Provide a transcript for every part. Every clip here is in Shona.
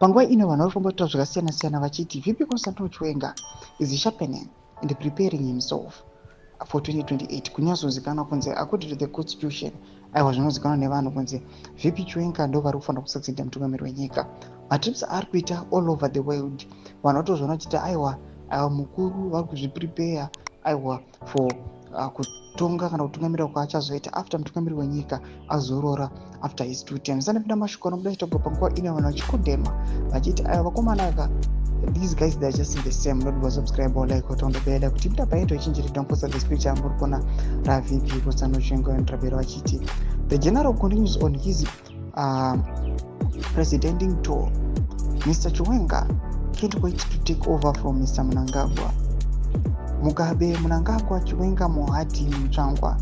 Panguva ino vanhu vari kufamba kuita zvakasiyana-siyana vachiti vipi Constantine Chiwenga is sharpening and preparing himself for 2028 kunyazozikanwa kunzi according to the constitution aiwa zvinozikanwa nevanhu kunzi vipi Chiwenga ndo vari kufanira kusucceeda mutungamiri wenyika. Matrips ari kuita all over the world, vanhu vatozviona vachiti aiwa mukuru vari kuzviprepare aiwa for kutonga kana kutungamira kwaachazoita after mutungamiri wenyika azorora after his 2 terms. Sanapinda mashoko anobuda chitogwa panguva ino vanhu vachikodhema vachiti aiwa vakomana aka these guys they are just the same. Not subscribe or like or bell kuti mita paito ichinjiri don't post this picture muri kona ravipi Constantine Chiwenga and Rabero vachiti the general continues on his presidenting tour. Mr. Chiwenga can't wait to take over from Mr. Mnangagwa. Mugabe, Mnangagwa, Chiwenga, Mohati, Mchangwa,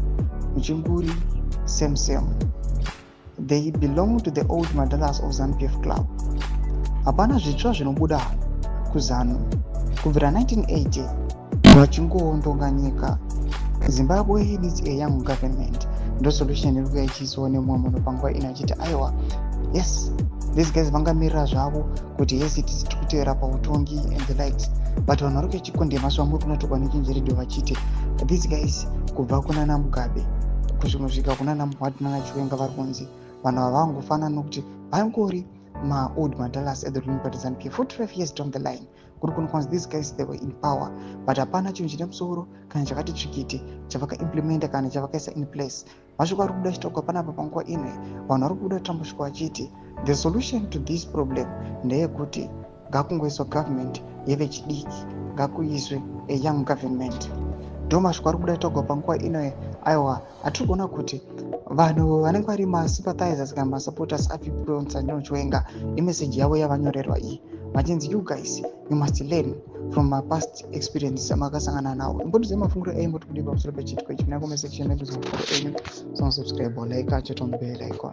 Mchinguri, same. They belong to the old Madalas of ZANU-PF club. Hapana zvitsva zvinobuda kuZANU. Kubvira 1980 vachingoontonga nyika. Zimbabwe needs a young government. Ndo solution iri kuya ichiiswa nemumwe munhu panguva ino achiti aiwa yes these guys vangamirira zvavo kuti yes tiri kutevera pautongi and the likes, but vanhu vari kuchikondema zvamuri kunatokwa nechinjeredho vachiti these guys kubva kunana Mugabe kusvika kunana Muhati nana Chiwenga vari kunzi vanhu ava vangofanana nokuti vangori old Madalas at the ruling party ZANU-PF 45 years down the line. Kuri kunzi these guys they were in power but hapana chinhu chine musoro kana chakati tsvikiti chavakaimplementa kana chavakaisa in place. Mashoko ari kubuda chitogwa panapa panguva ino vanhu vari kubuda kutambusvika vachiti the solution to this problem ndeyekuti ngakungoiswa government yevechidiki, ngakuiswe a young government. Ndo mashoko ari kubuda chitogwa panguva ino aiwa hatiri kuona kuti vanhu vanenge vari masympathizers kana masupporters avipi Constantine Chiwenga imeseji yavo yavanyorerwa iyi vachinzi you guys you must learn from my past experiences amakasangana nawo. Imbotidze mafunguro aimboti kudi pamusoro pechitiko ichi. Muna comment section, subscribe or like, acho tombele icon.